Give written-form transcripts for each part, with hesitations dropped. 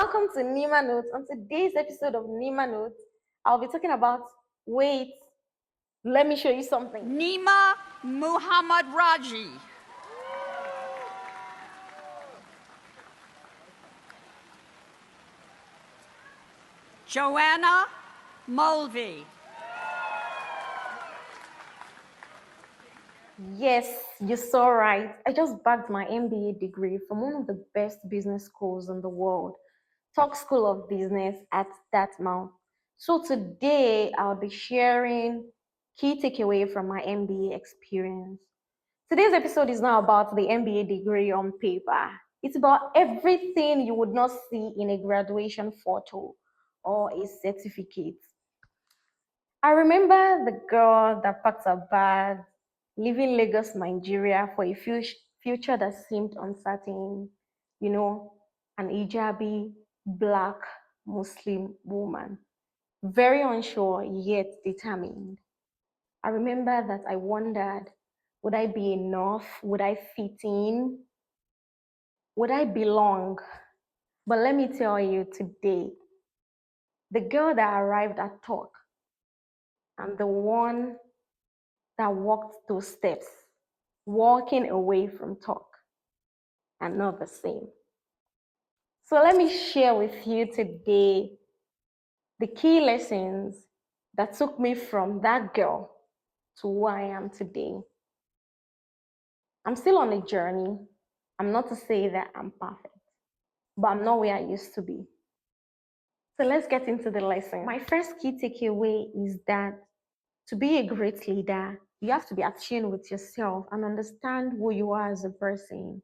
Welcome to Neemah Notes. On today's episode of Neemah Notes, I'll be talking about wait, let me show you something. Neemah Muhammad Raji. Joanna Mulvey. Yes, you saw right. I just bagged my MBA degree from one of the best business schools in the world, Talk School of Business at Dartmouth. So today I'll be sharing key takeaway from my MBA experience. Today's episode is not about the MBA degree on paper. It's about everything you would not see in a graduation photo or a certificate. I remember the girl that packed her bag, leaving Lagos, Nigeria for a future that seemed uncertain. You know, an hijabi, black Muslim woman, very unsure yet determined. I remember that I wondered, would I be enough? Would I fit in? Would I belong? But let me tell you today, the girl that arrived at Talk and the one that walked those steps, walking away from Talk, are not the same. So let me share with you today the key lessons that took me from that girl to who I am today. I'm still on a journey. I'm not to say that I'm perfect, but I'm not where I used to be. So let's get into the lesson. My first key takeaway is that to be a great leader, you have to be attuned with yourself and understand who you are as a person.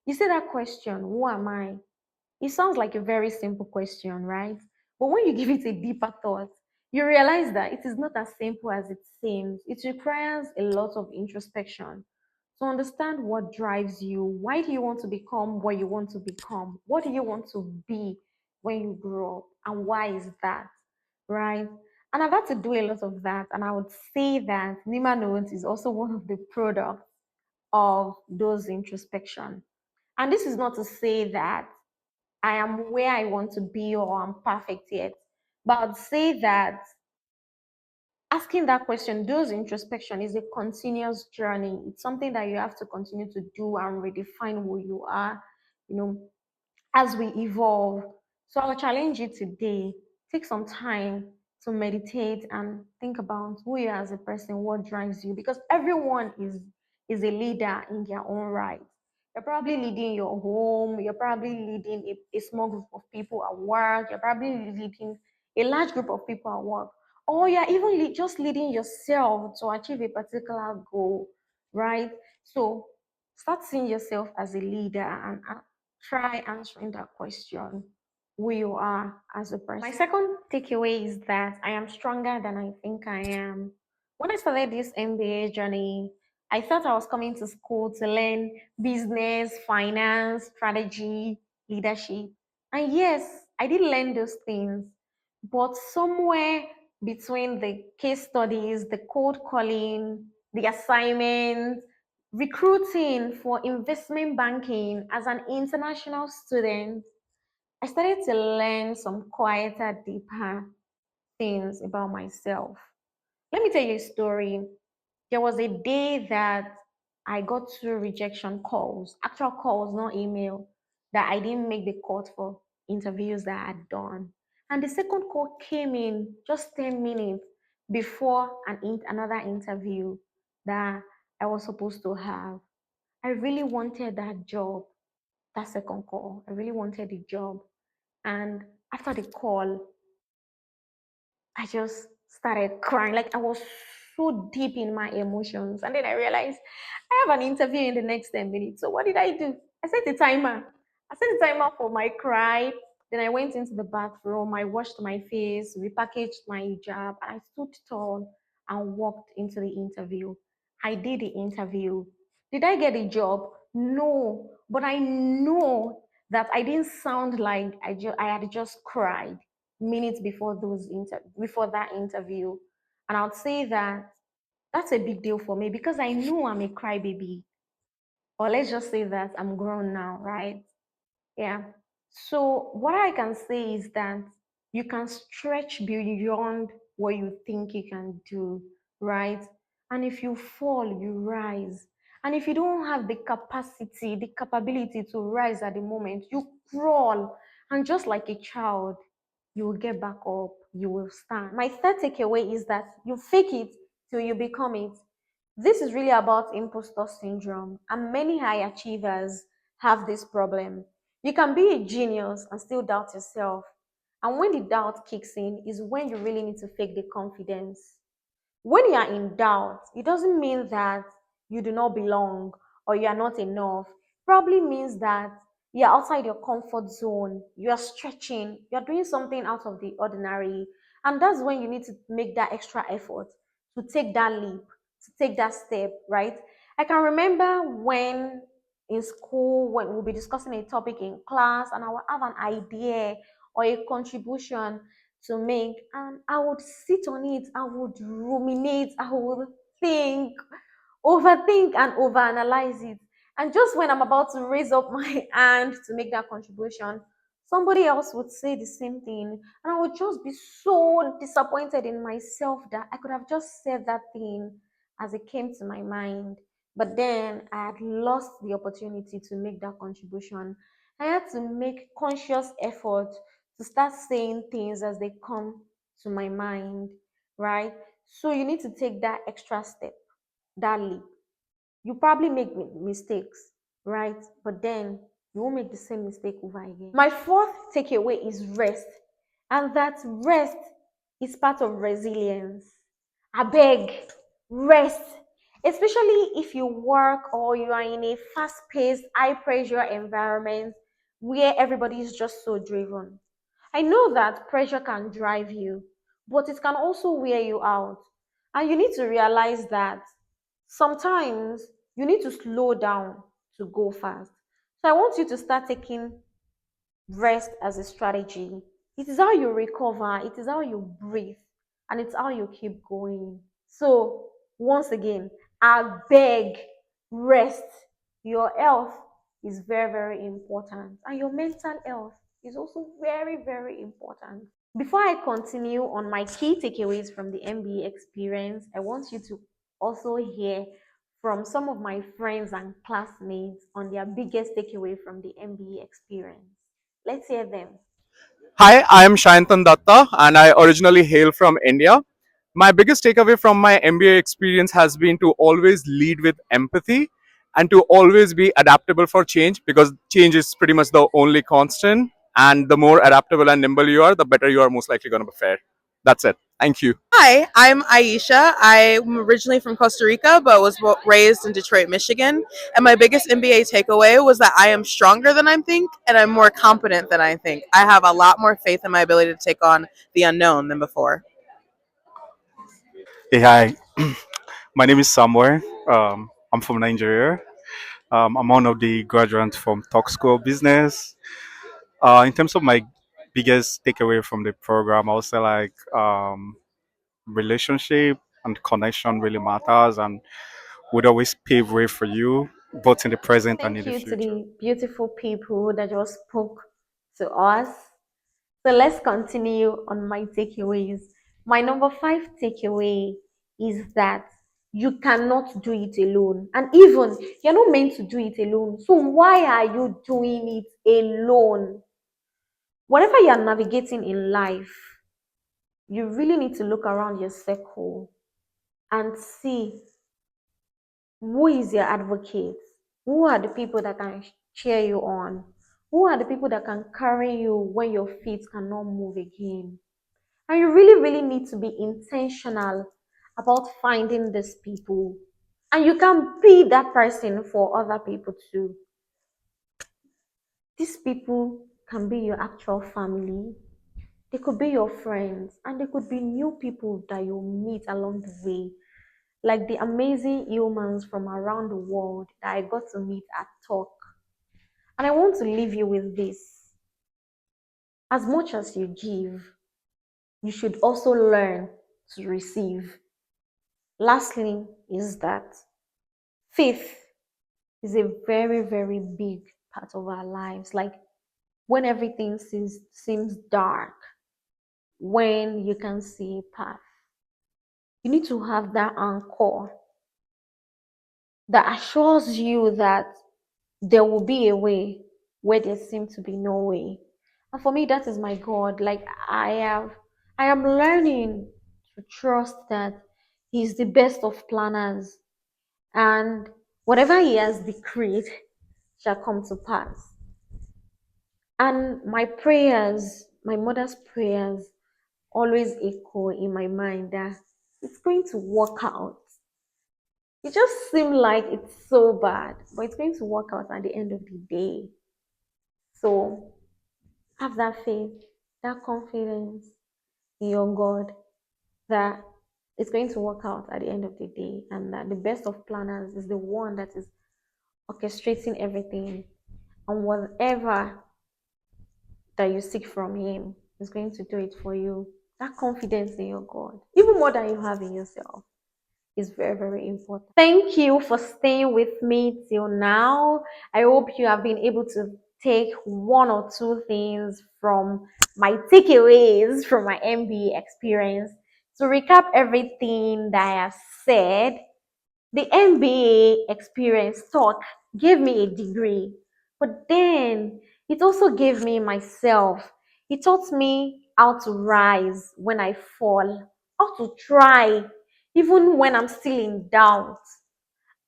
You see that question, who am I? It sounds like a very simple question, right? But when you give it a deeper thought, you realize that it is not as simple as it seems. It requires a lot of introspection to understand what drives you. Why do you want to become what you want to become? What do you want to be when you grow up? And why is that? Right? And I've had to do a lot of that. And I would say that Neemah Notes is also one of the products of those introspection. And this is not to say that I am where I want to be or I'm perfect yet. But I'd say that asking that question, those introspection is a continuous journey. It's something that you have to continue to do and redefine who you are, you know, as we evolve. So I'll challenge you today. Take some time to meditate and think about who you are as a person, what drives you, because everyone is a leader in their own right. You're probably leading your home, you're probably leading a small group of people at work, you're probably leading a large group of people at work, or you're even just leading yourself to achieve a particular goal, right? So start seeing yourself as a leader and try answering that question, who you are as a person. My second takeaway is that I am stronger than I think I am. When I started this MBA journey, I thought I was coming to school to learn business, finance, strategy, leadership. And yes, I did learn those things. But somewhere between the case studies, the cold calling, the assignments, recruiting for investment banking as an international student, I started to learn some quieter, deeper things about myself. Let me tell you a story. There was a day that I got two rejection calls, actual calls, not email, that I didn't make the cut for interviews that I had done. And the second call came in just 10 minutes before another interview that I was supposed to have. I really wanted that job, that second call. I really wanted the job. And after the call, I just started crying. Like I was so deep in my emotions. And then I realized I have an interview in the next 10 minutes. So what did I do? I set a timer. I set a timer for my cry. Then I went into the bathroom. I washed my face, repackaged my hijab, and I stood tall and walked into the interview. I did the interview. Did I get a job? No. But I know that I didn't sound like I had just cried minutes before before that interview. And I would say that that's a big deal for me because I know I'm a crybaby. Or let's just say that I'm grown now, right? Yeah. So, what I can say is that you can stretch beyond what you think you can do, right? And if you fall, you rise. And if you don't have the capacity, the capability to rise at the moment, you crawl. And just like a child, you will get back up, you will stand. My third takeaway is that you fake it till you become it. This is really about imposter syndrome, and many high achievers have this problem. You can be a genius and still doubt yourself. And when the doubt kicks in, is when you really need to fake the confidence. When you are in doubt, it doesn't mean that you do not belong or you are not enough. Probably means that you're outside your comfort zone, you're stretching, you're doing something out of the ordinary. And that's when you need to make that extra effort to take that leap, to take that step, right? I can remember when in school, when we'll be discussing a topic in class, and I will have an idea or a contribution to make, and I would sit on it, I would ruminate, I would think, overthink and overanalyze it. And just when I'm about to raise up my hand to make that contribution, somebody else would say the same thing. And I would just be so disappointed in myself that I could have just said that thing as it came to my mind. But then I had lost the opportunity to make that contribution. I had to make conscious effort to start saying things as they come to my mind, right? So you need to take that extra step, that leap. You probably make mistakes, right? But then you won't make the same mistake over again. My fourth takeaway is rest, and that rest is part of resilience. I beg, rest, especially if you work or you are in a fast-paced, high-pressure environment where everybody is just so driven. I know that pressure can drive you, but it can also wear you out. And you need to realize that sometimes you need to slow down to go fast. So I want you to start taking rest as a strategy. It is how you recover, it is how you breathe, and it's how you keep going. So, once again, I beg, rest. Your health is very, very important, and your mental health is also very, very important. Before I continue on my key takeaways from the MBA experience, I want you to also hear from some of my friends and classmates on their biggest takeaway from the MBA experience. Let's hear them. Hi, I am Shayantan Datta and I originally hail from India. My biggest takeaway from my MBA experience has been to always lead with empathy and to always be adaptable for change because change is pretty much the only constant. And the more adaptable and nimble you are, the better you are most likely going to fare. That's it. Thank you. Hi, I'm Aisha. I'm originally from Costa Rica, but was raised in Detroit, Michigan. And my biggest MBA takeaway was that I am stronger than I think and I'm more competent than I think. I have a lot more faith in my ability to take on the unknown than before. Hey, hi. My name is Samuel. I'm from Nigeria. I'm one of the graduates from Talk School of Business. In terms of my biggest takeaway from the program, I would say like relationship and connection really matters and would always pave way for you, both in the present and in Thank the you to future. the beautiful people that just spoke to us. So let's continue on my takeaways. My number five takeaway is that you cannot do it alone. And even you're not meant to do it alone. So why are you doing it alone? Whatever you're navigating in life, you really need to look around your circle and see who is your advocate, who are the people that can cheer you on, who are the people that can carry you when your feet cannot move again. And you really, really need to be intentional about finding these people. And you can be that person for other people too. These people can be your actual family, they could be your friends, and they could be new people that you meet along the way, like the amazing humans from around the world that I got to meet at Talk. And I want to leave you with this. As much as you give, you should also learn to receive. Lastly, is that faith is a very, very big part of our lives. Like when everything seems dark, when you can see a path. You need to have that anchor that assures you that there will be a way where there seems to be no way. And for me, that is my God. Like I am learning to trust that He's the best of planners, and whatever He has decreed shall come to pass. And my prayers, my mother's prayers, always echo in my mind that it's going to work out. It just seemed like it's so bad, but it's going to work out at the end of the day. So have that faith, that confidence in your God that it's going to work out at the end of the day, and that the best of planners is the one that is orchestrating everything, and whatever that you seek from Him is going to do it for you. That confidence in your God, even more than you have in yourself, is very, very important. Thank you for staying with me till now. I hope you have been able to take one or two things from my takeaways from my MBA experience. To recap everything that I have said, the MBA experience talk gave me a degree, but then it also gave me myself. It taught me how to rise when I fall, how to try even when I'm still in doubt,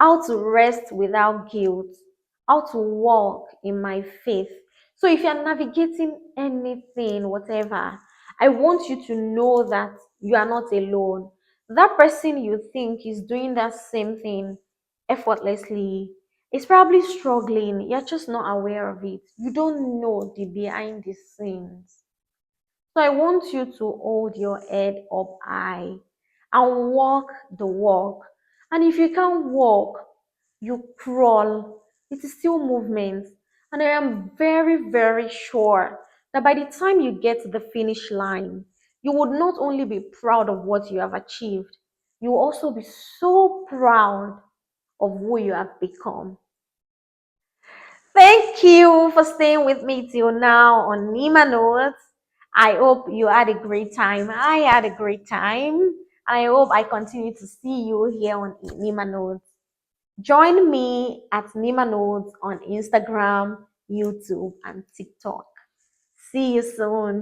how to rest without guilt, how to walk in my faith. So if you're navigating anything, whatever, I want you to know that you are not alone. That person you think is doing that same thing effortlessly is probably struggling. You're just not aware of it. You don't know the behind the scenes. So I want you to hold your head up high and walk the walk. And if you can't walk, you crawl. It is still movement. And I am very, very sure that by the time you get to the finish line, you would not only be proud of what you have achieved, you will also be so proud of who you have become. Thank you for staying with me till now on Neemah Notes. I hope you had a great time. I had a great time. I hope I continue to see you here on Neemah Notes. Join me at Neemah Notes on Instagram, YouTube, and TikTok. See you soon.